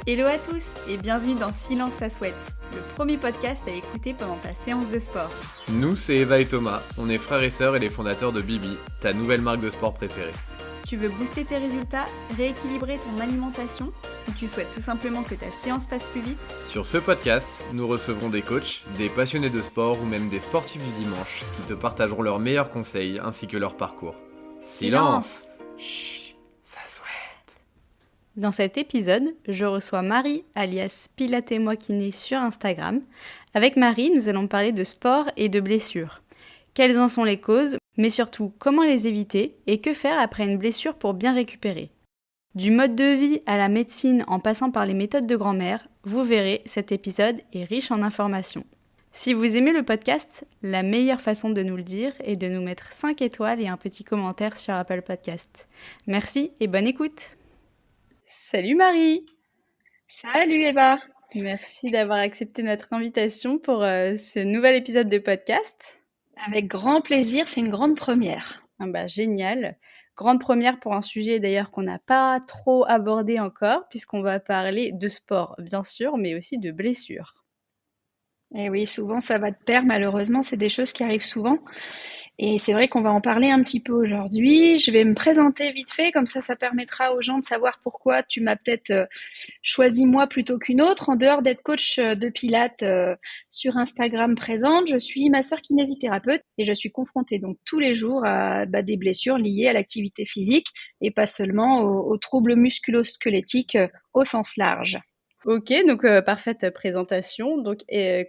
Hello à tous et bienvenue dans Silence ça souhaite, le premier podcast à écouter pendant ta séance de sport. Nous, c'est Eva et Thomas, on est frères et sœurs et les fondateurs de Bibi, ta nouvelle marque de sport préférée. Tu veux booster tes résultats, rééquilibrer ton alimentation ou tu souhaites tout simplement que ta séance passe plus vite? Sur ce podcast, nous recevrons des coachs, des passionnés de sport ou même des sportifs du dimanche qui te partageront leurs meilleurs conseils ainsi que leur parcours. Silence! Chut, ça souhaite. Dans cet épisode, je reçois Marie alias Pilatez-moi kiné sur Instagram. Avec Marie, nous allons parler de sport et de blessures. Quelles en sont les causes, mais surtout comment les éviter et que faire après une blessure pour bien récupérer. Du mode de vie à la médecine en passant par les méthodes de grand-mère, vous verrez, cet épisode est riche en informations. Si vous aimez le podcast, la meilleure façon de nous le dire est de nous mettre 5 étoiles et un petit commentaire sur Apple Podcast. Merci et bonne écoute. Salut Marie! Salut Eva! Merci d'avoir accepté notre invitation pour ce nouvel épisode de podcast. Avec grand plaisir, c'est une grande première. Génial. Grande première pour un sujet d'ailleurs qu'on n'a pas trop abordé encore, puisqu'on va parler de sport, bien sûr, mais aussi de blessures. Et oui, souvent ça va de pair, malheureusement, c'est des choses qui arrivent souvent. Et c'est vrai qu'on va en parler un petit peu aujourd'hui. Je vais me présenter vite fait, comme ça permettra aux gens de savoir pourquoi tu m'as peut-être choisi moi plutôt qu'une autre. En dehors d'être coach de pilates sur Instagram présente, je suis masseur kinésithérapeute et je suis confrontée donc tous les jours à des blessures liées à l'activité physique et pas seulement aux troubles musculo-squelettiques au sens large. Ok, donc parfaite présentation. Donc,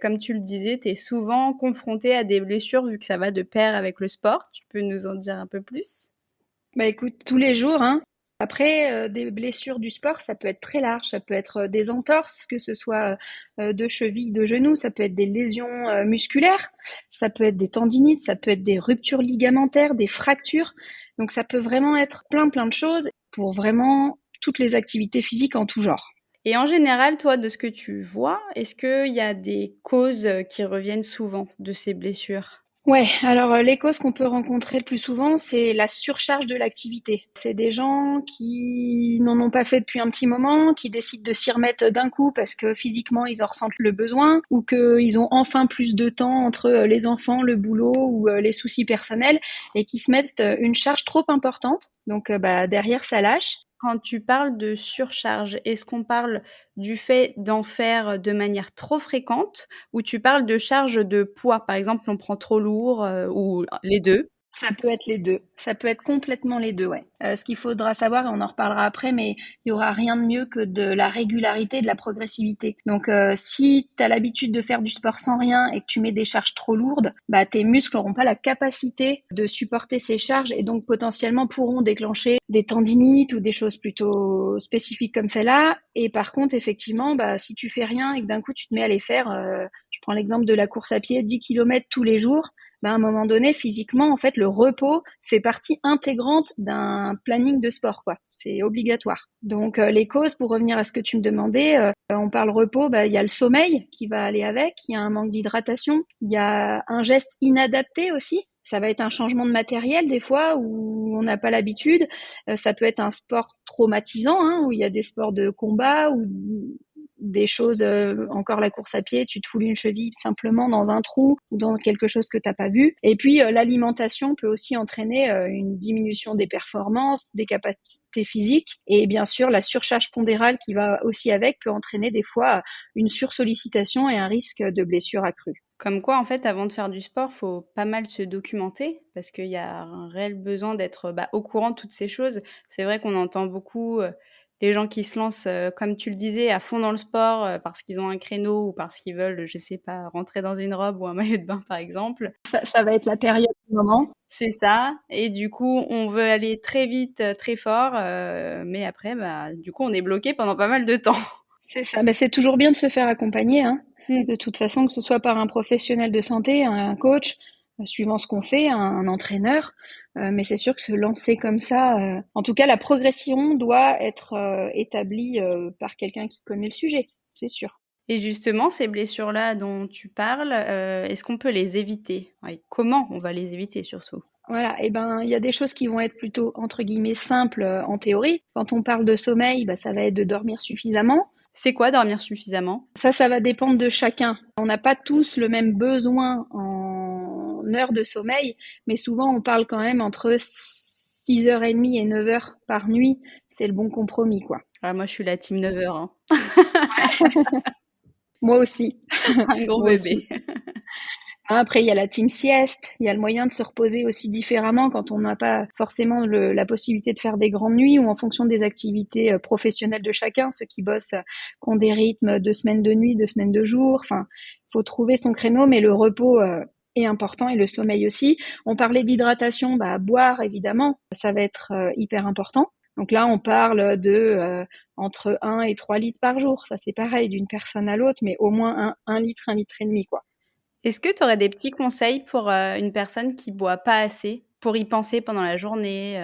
comme tu le disais, tu es souvent confrontée à des blessures vu que ça va de pair avec le sport. Tu peux nous en dire un peu plus? Écoute, tous les jours, hein. Après, des blessures du sport, ça peut être très large. Ça peut être des entorses, que ce soit de cheville, de genou. Ça peut être des lésions musculaires. Ça peut être des tendinites. Ça peut être des ruptures ligamentaires, des fractures. Donc, ça peut vraiment être plein de choses pour vraiment toutes les activités physiques en tout genre. Et en général, toi, de ce que tu vois, est-ce qu'il y a des causes qui reviennent souvent de ces blessures? Ouais, alors les causes qu'on peut rencontrer le plus souvent, c'est la surcharge de l'activité. C'est des gens qui n'en ont pas fait depuis un petit moment, qui décident de s'y remettre d'un coup parce que physiquement ils en ressentent le besoin ou qu'ils ont enfin plus de temps entre les enfants, le boulot ou les soucis personnels et qui se mettent une charge trop importante. Donc derrière ça lâche. Quand tu parles de surcharge, est-ce qu'on parle du fait d'en faire de manière trop fréquente ou tu parles de charge de poids? Par exemple, on prend trop lourd, ou les 2? Ça peut être les deux. Ça peut être complètement les deux, ouais. Ce qu'il faudra savoir, et on en reparlera après, mais il y aura rien de mieux que de la régularité, de la progressivité. Donc, si tu as l'habitude de faire du sport sans rien et que tu mets des charges trop lourdes, tes muscles n'auront pas la capacité de supporter ces charges et donc potentiellement pourront déclencher des tendinites ou des choses plutôt spécifiques comme celle-là. Et par contre, effectivement, si tu fais rien et que d'un coup tu te mets à les faire, je prends l'exemple de la course à pied, 10 km tous les jours, à un moment donné, physiquement, en fait, le repos fait partie intégrante d'un planning de sport, quoi. C'est obligatoire. Donc, les causes, pour revenir à ce que tu me demandais, on parle repos, il y a le sommeil qui va aller avec, il y a un manque d'hydratation, il y a un geste inadapté aussi. Ça va être un changement de matériel des fois où on n'a pas l'habitude. Ça peut être un sport traumatisant, hein, où il y a des sports de combat ou des choses, encore la course à pied, tu te foules une cheville simplement dans un trou ou dans quelque chose que t'as pas vu. Et puis l'alimentation peut aussi entraîner une diminution des performances, des capacités physiques, et bien sûr la surcharge pondérale qui va aussi avec peut entraîner des fois une sursollicitation et un risque de blessure accrue. Comme quoi, en fait, avant de faire du sport, faut pas mal se documenter parce qu'il y a un réel besoin d'être, au courant de toutes ces choses. C'est vrai qu'on entend beaucoup, les gens qui se lancent, comme tu le disais, à fond dans le sport, parce qu'ils ont un créneau ou parce qu'ils veulent, je sais pas, rentrer dans une robe ou un maillot de bain, par exemple. Ça va être la période du moment. C'est ça et du coup, on veut aller très vite, très fort, mais après, du coup, on est bloqué pendant pas mal de temps. C'est ça, c'est toujours bien de se faire accompagner, hein. Mmh. De toute façon, que ce soit par un professionnel de santé, un coach, suivant ce qu'on fait, un entraîneur. Mais c'est sûr que se lancer comme ça, en tout cas, la progression doit être établie par quelqu'un qui connaît le sujet, c'est sûr. Et justement, ces blessures-là dont tu parles, est-ce qu'on peut les éviter? Et comment on va les éviter surtout? Voilà, il y a des choses qui vont être plutôt entre guillemets simples en théorie. Quand on parle de sommeil, ça va être de dormir suffisamment. C'est quoi dormir suffisamment? Ça va dépendre de chacun. On n'a pas tous le même besoin en heures de sommeil, mais souvent on parle quand même entre 6h30 et 9h par nuit. C'est le bon compromis, quoi. Ah, moi, je suis la team 9 heures, hein. Moi aussi. Un gros Moi aussi. bébé. Après, il y a la team sieste. Il y a le moyen de se reposer aussi différemment quand on n'a pas forcément la possibilité de faire des grandes nuits ou en fonction des activités professionnelles de chacun. Ceux qui bossent, qui ont des rythmes de semaine de nuit, de semaine de jour. Enfin, il faut trouver son créneau, mais le repos est important et le sommeil aussi. On parlait d'hydratation, boire évidemment, ça va être hyper important. Donc là, on parle de entre 1 et 3 litres par jour. Ça, c'est pareil d'une personne à l'autre, mais au moins 1 litre, 1 litre et demi, quoi. Est-ce que tu aurais des petits conseils pour, une personne qui boit pas assez, pour y penser pendant la journée?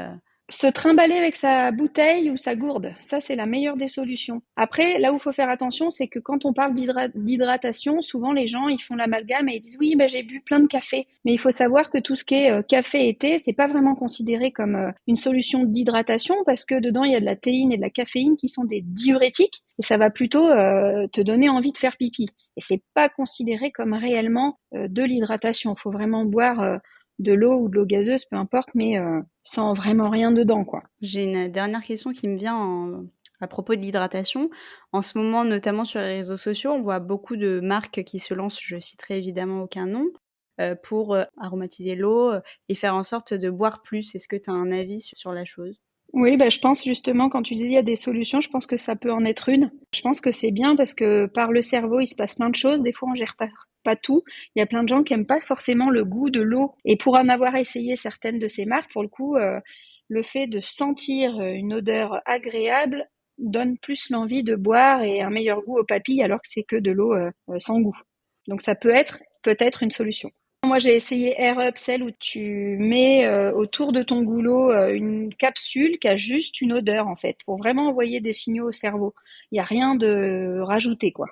Se trimballer avec sa bouteille ou sa gourde, ça c'est la meilleure des solutions. Après, là où il faut faire attention, c'est que quand on parle d'hydratation, souvent les gens ils font l'amalgame et ils disent oui, j'ai bu plein de café. Mais il faut savoir que tout ce qui est café et thé, c'est pas vraiment considéré comme une solution d'hydratation parce que dedans il y a de la théine et de la caféine qui sont des diurétiques et ça va plutôt te donner envie de faire pipi. Et c'est pas considéré comme réellement de l'hydratation. Il faut vraiment boire de l'eau ou de l'eau gazeuse, peu importe, mais sans vraiment rien dedans, quoi. J'ai une dernière question qui me vient à propos de l'hydratation. En ce moment, notamment sur les réseaux sociaux, on voit beaucoup de marques qui se lancent, je citerai évidemment aucun nom, pour, aromatiser l'eau, et faire en sorte de boire plus. Est-ce que tu as un avis sur la chose? Oui, je pense justement, quand tu dis il y a des solutions, je pense que ça peut en être une. Je pense que c'est bien parce que par le cerveau, il se passe plein de choses. Des fois, on gère pas tout. Il y a plein de gens qui aiment pas forcément le goût de l'eau. Et pour en avoir essayé certaines de ces marques, pour le coup, le fait de sentir une odeur agréable donne plus l'envie de boire et un meilleur goût aux papilles alors que c'est que de l'eau sans goût. Donc ça peut être peut-être une solution. Moi, j'ai essayé Air Up, celle où tu mets autour de ton goulot une capsule qui a juste une odeur, en fait, pour vraiment envoyer des signaux au cerveau. Il n'y a rien de rajouté, quoi.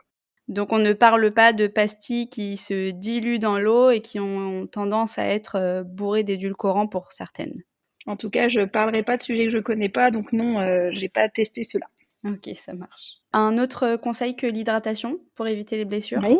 Donc on ne parle pas de pastilles qui se diluent dans l'eau et qui ont tendance à être, bourrées d'édulcorants pour certaines. En tout cas, je parlerai pas de sujets que je connais pas, donc non, j'ai pas testé cela. OK, ça marche. Un autre conseil que l'hydratation pour éviter les blessures? Oui.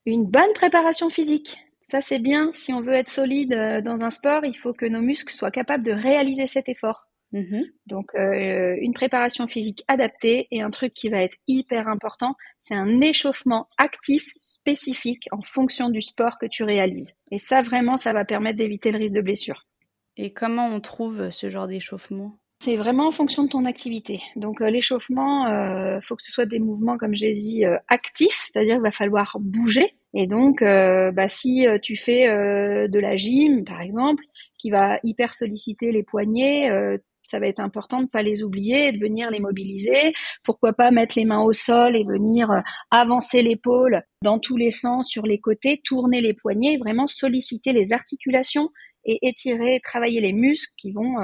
Une bonne préparation physique. Ça, c'est bien. Si on veut être solide dans un sport, il faut que nos muscles soient capables de réaliser cet effort. Mmh. Donc, une préparation physique adaptée et un truc qui va être hyper important, c'est un échauffement actif spécifique en fonction du sport que tu réalises. Et ça, vraiment, ça va permettre d'éviter le risque de blessure. Et comment on trouve ce genre d'échauffement? C'est vraiment en fonction de ton activité. Donc, l'échauffement, faut que ce soit des mouvements, comme j'ai dit, actifs, c'est-à-dire qu'il va falloir bouger. Et donc, si tu fais de la gym, par exemple, qui va hyper solliciter les poignets, ça va être important de ne pas les oublier, de venir les mobiliser. Pourquoi pas mettre les mains au sol et venir avancer l'épaule dans tous les sens sur les côtés, tourner les poignets, vraiment solliciter les articulations et étirer, travailler les muscles qui vont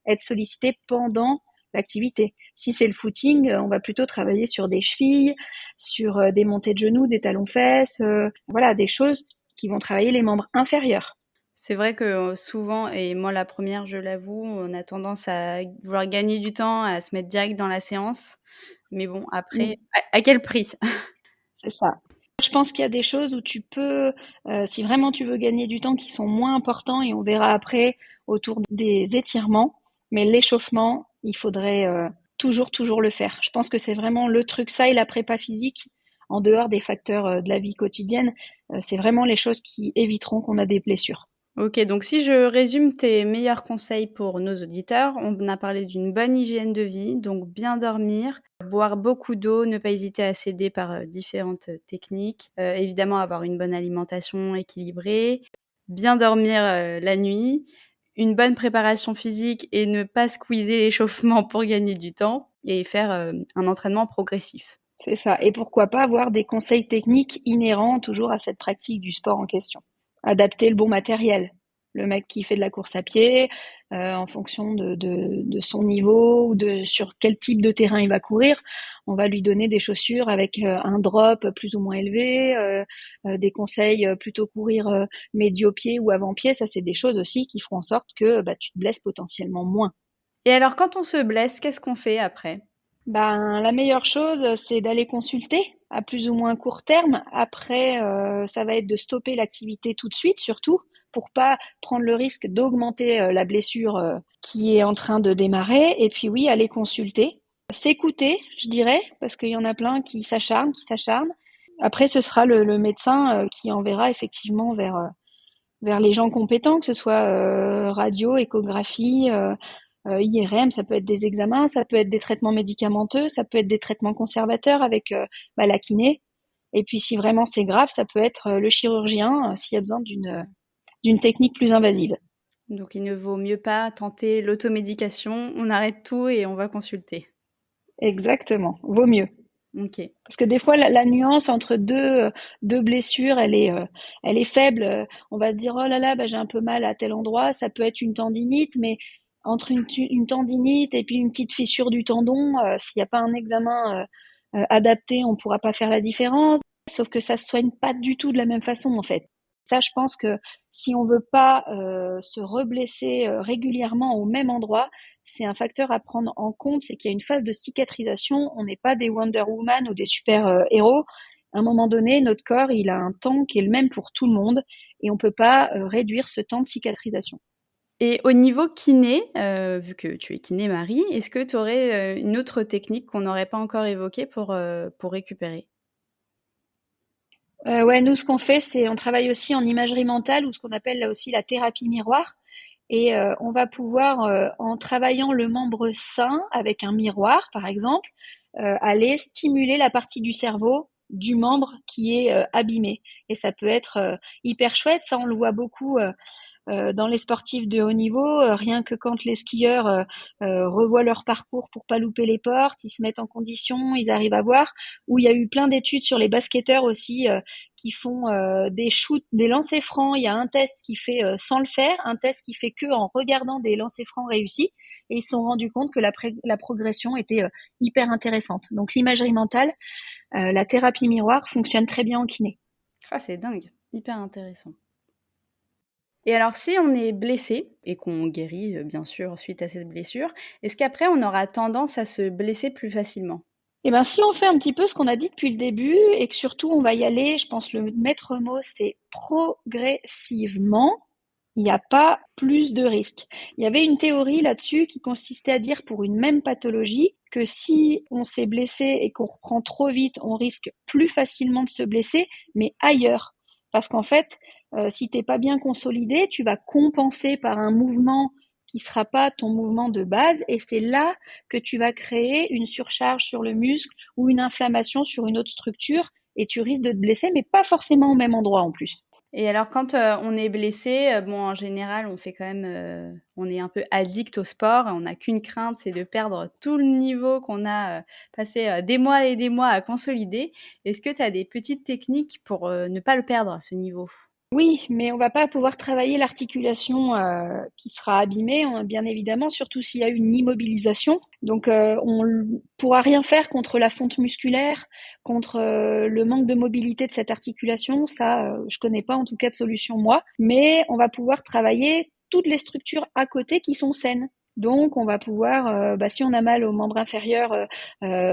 être sollicités pendant l'activité. Si c'est le footing, on va plutôt travailler sur des chevilles, sur des montées de genoux, des talons-fesses, voilà, des choses qui vont travailler les membres inférieurs. C'est vrai que, souvent et moi la première, je l'avoue, on a tendance à vouloir gagner du temps, à se mettre direct dans la séance. Mais bon, Mmh. après, à quel prix? C'est ça. Je pense qu'il y a des choses où tu peux, si vraiment tu veux gagner du temps, qui sont moins importants et on verra après autour des étirements. Mais l'échauffement, il faudrait toujours le faire. Je pense que c'est vraiment le truc, ça et la prépa physique, en dehors des facteurs de la vie quotidienne, c'est vraiment les choses qui éviteront qu'on a des blessures. OK, donc si je résume tes meilleurs conseils pour nos auditeurs, on a parlé d'une bonne hygiène de vie, donc bien dormir, boire beaucoup d'eau, ne pas hésiter à s'aider par, différentes, techniques, évidemment avoir une bonne alimentation équilibrée, bien dormir, la nuit, une bonne préparation physique et ne pas squeezer l'échauffement pour gagner du temps et faire, un entraînement progressif. C'est ça. Et pourquoi pas avoir des conseils techniques inhérents toujours à cette pratique du sport en question. Adapter le bon matériel. Le mec qui fait de la course à pied, en fonction de son niveau ou de sur quel type de terrain il va courir, on va lui donner des chaussures avec un drop plus ou moins élevé, des conseils plutôt courir médio-pied ou avant-pied. Ça, c'est des choses aussi qui feront en sorte que tu te blesses potentiellement moins. Et alors quand on se blesse, qu'est-ce qu'on fait après? Ben, la meilleure chose, c'est d'aller consulter à plus ou moins court terme. Après, ça va être de stopper l'activité tout de suite, surtout pour pas prendre le risque d'augmenter la blessure qui est en train de démarrer. Et puis oui, aller consulter, s'écouter, je dirais, parce qu'il y en a plein qui s'acharnent, qui s'acharnent. Après, ce sera le médecin qui enverra effectivement vers les gens compétents, que ce soit radio, échographie, IRM, ça peut être des examens, ça peut être des traitements médicamenteux, ça peut être des traitements conservateurs avec la kiné. Et puis si vraiment c'est grave, ça peut être le chirurgien s'il y a besoin d'une technique plus invasive. Donc il ne vaut mieux pas tenter l'automédication, on arrête tout et on va consulter. Exactement, vaut mieux. Ok. Parce que des fois, la nuance entre deux blessures, elle est faible. On va se dire, oh là là, bah, j'ai un peu mal à tel endroit. Ça peut être une tendinite, mais entre une tendinite et puis une petite fissure du tendon, s'il n'y a pas un examen adapté, on ne pourra pas faire la différence. Sauf que ça se soigne pas du tout de la même façon, en fait. Ça, je pense que si on veut pas se reblesser régulièrement au même endroit, c'est un facteur à prendre en compte, c'est qu'il y a une phase de cicatrisation. On n'est pas des Wonder Woman ou des super héros. À un moment donné, notre corps, il a un temps qui est le même pour tout le monde et on peut pas réduire ce temps de cicatrisation. Et au niveau kiné, vu que tu es kiné Marie, est-ce que tu aurais, une autre technique qu'on n'aurait pas encore évoquée pour récupérer? Ouais, nous, ce qu'on fait, c'est on travaille aussi en imagerie mentale ou ce qu'on appelle là aussi la thérapie miroir. Et on va pouvoir, en travaillant le membre sain avec un miroir, par exemple, aller stimuler la partie du cerveau du membre qui est abîmé. Et ça peut être hyper chouette. Ça, on le voit beaucoup dans les sportifs de haut niveau, rien que quand les skieurs revoient leur parcours pour pas louper les portes, ils se mettent en condition, ils arrivent à voir. Où il y a eu plein d'études sur les basketteurs aussi qui font des shoots, des lancers francs. Il y a un test qui fait sans le faire, un test qui fait que en regardant des lancers francs réussis. Et ils se sont rendus compte que la progression était hyper intéressante. Donc l'imagerie mentale, la thérapie miroir fonctionne très bien en kiné. Ah, c'est dingue, hyper intéressant. Et alors si on est blessé et qu'on guérit, bien sûr suite à cette blessure, est-ce qu'après on aura tendance à se blesser plus facilement? Eh ben, si on fait un petit peu ce qu'on a dit depuis le début et que surtout on va y aller, je pense le maître mot c'est progressivement, il n'y a pas plus de risques. Il y avait une théorie là-dessus qui consistait à dire pour une même pathologie que si on s'est blessé et qu'on reprend trop vite, on risque plus facilement de se blesser, mais ailleurs. Parce qu'en fait, si t'es pas bien consolidé, tu vas compenser par un mouvement qui sera pas ton mouvement de base, et c'est là que tu vas créer une surcharge sur le muscle ou une inflammation sur une autre structure, et tu risques de te blesser, mais pas forcément au même endroit en plus. Et alors quand, on est blessé, bon en général on fait quand même, on est un peu addict au sport et on n'a qu'une crainte, c'est de perdre tout le niveau qu'on a, passé, des mois et des mois à consolider. Est-ce que tu as des petites techniques pour, ne pas le perdre ce niveau? Oui, mais on va pas pouvoir travailler l'articulation qui sera abîmée, hein, bien évidemment, surtout s'il y a une immobilisation. Donc, on pourra rien faire contre la fonte musculaire, contre le manque de mobilité de cette articulation. Ça, je connais pas en tout cas de solution moi. Mais on va pouvoir travailler toutes les structures à côté qui sont saines. Donc, on va pouvoir, si on a mal au membre inférieur,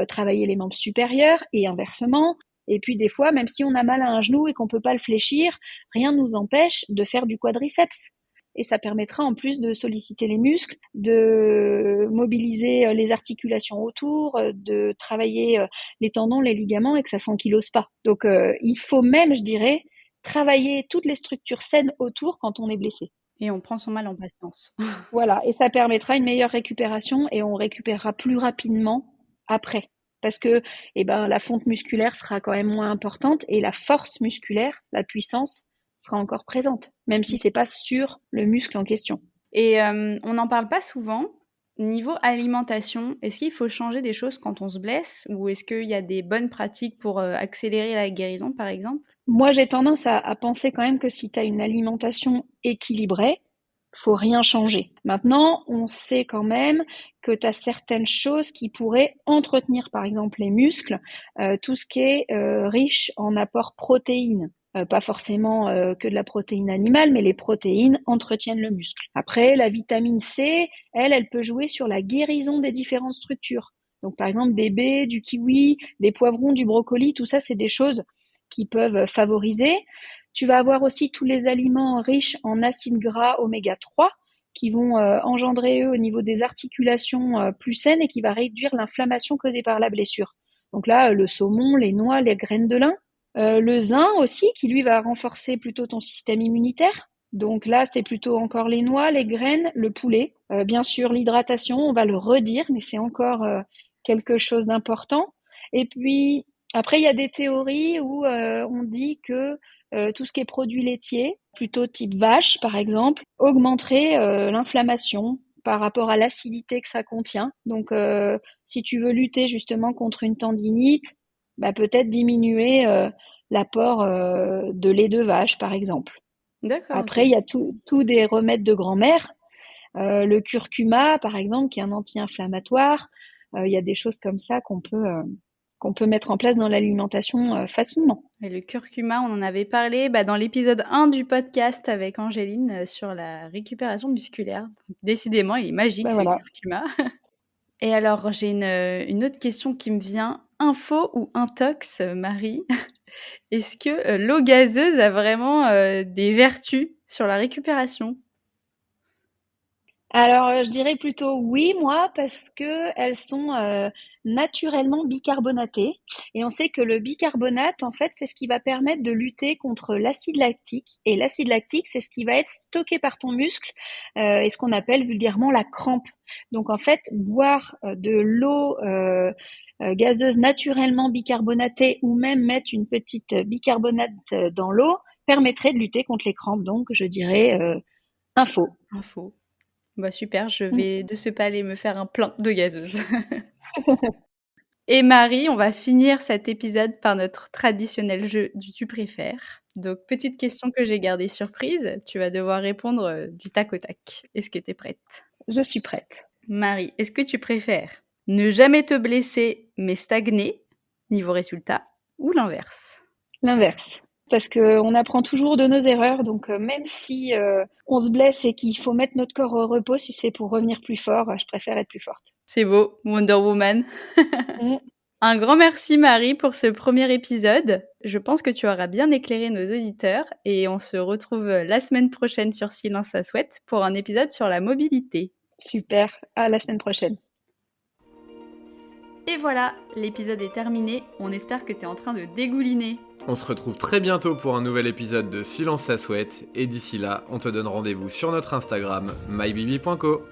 travailler les membres supérieurs et inversement. Et puis des fois, même si on a mal à un genou et qu'on peut pas le fléchir, rien ne nous empêche de faire du quadriceps. Et ça permettra en plus de solliciter les muscles, de mobiliser les articulations autour, de travailler les tendons, les ligaments et que ça s'ankylose pas. Donc il faut même, je dirais, travailler toutes les structures saines autour quand on est blessé. Et on prend son mal en patience. Voilà, et ça permettra une meilleure récupération et on récupérera plus rapidement après. Parce que la fonte musculaire sera quand même moins importante et la force musculaire, la puissance, sera encore présente, même si c'est pas sur le muscle en question. Et on n'en parle pas souvent. Niveau alimentation, est-ce qu'il faut changer des choses quand on se blesse ou est-ce qu'il y a des bonnes pratiques pour, accélérer la guérison, par exemple? Moi, j'ai tendance à penser quand même que si tu as une alimentation équilibrée, faut rien changer. Maintenant, on sait quand même que tu as certaines choses qui pourraient entretenir, par exemple, les muscles, tout ce qui est riche en apports protéines. Pas forcément que de la protéine animale, mais les protéines entretiennent le muscle. Après, la vitamine C, elle peut jouer sur la guérison des différentes structures. Donc par exemple des baies, du kiwi, des poivrons, du brocoli, tout ça c'est des choses qui peuvent favoriser. Tu vas avoir aussi tous les aliments riches en acides gras oméga 3 qui vont engendrer eux au niveau des articulations plus saines et qui va réduire l'inflammation causée par la blessure. Donc là, le saumon, les noix, les graines de lin. Le zinc aussi, qui lui va renforcer plutôt ton système immunitaire. Donc là, c'est plutôt encore les noix, les graines, le poulet. Bien sûr, l'hydratation, on va le redire, mais c'est encore quelque chose d'important. Et puis, après, il y a des théories où on dit que tout ce qui est produits laitiers, plutôt type vache par exemple, augmenterait l'inflammation par rapport à l'acidité que ça contient. Donc, si tu veux lutter justement contre une tendinite, bah, peut-être diminuer l'apport de lait de vache, par exemple. D'accord, Après, ok. il y a tout des remèdes de grand-mère. Le curcuma, par exemple, qui est un anti-inflammatoire. Il y a des choses comme ça qu'on peut mettre en place dans l'alimentation facilement. Et le curcuma, on en avait parlé dans l'épisode 1 du podcast avec Angéline sur la récupération musculaire. Donc, décidément, il est magique Ben ce voilà. curcuma. Et alors, j'ai une autre question qui me vient. Info ou intox, Marie? Est-ce que l'eau gazeuse a vraiment des vertus sur la récupération? Alors, je dirais plutôt oui, moi, parce que elles sont naturellement bicarbonatées. Et on sait que le bicarbonate, en fait, c'est ce qui va permettre de lutter contre l'acide lactique. Et l'acide lactique, c'est ce qui va être stocké par ton muscle et ce qu'on appelle vulgairement la crampe. Donc, en fait, boire de l'eau gazeuse naturellement bicarbonatée ou même mettre une petite bicarbonate dans l'eau permettrait de lutter contre les crampes. Donc, je dirais info. Info. Bah super, je vais de ce pas aller me faire un plein de gazeuse. Et Marie, on va finir cet épisode par notre traditionnel jeu du tu préfères. Donc, petite question que j'ai gardée surprise, tu vas devoir répondre du tac au tac. Est-ce que tu es prête? Je suis prête. Marie, est-ce que tu préfères ne jamais te blesser mais stagner niveau résultat ou l'inverse? L'inverse. Parce qu'on apprend toujours de nos erreurs, donc même si on se blesse et qu'il faut mettre notre corps au repos, si c'est pour revenir plus fort, je préfère être plus forte. C'est beau, Wonder Woman. Mm. Un grand merci Marie pour ce premier épisode. Je pense que tu auras bien éclairé nos auditeurs et on se retrouve la semaine prochaine sur Silence à souhaite pour un épisode sur la mobilité. Super, à la semaine prochaine. Et voilà, l'épisode est terminé. On espère que tu es en train de dégouliner. On se retrouve très bientôt pour un nouvel épisode de Silence ça souhaite, et d'ici là, on te donne rendez-vous sur notre Instagram, mybibi.co.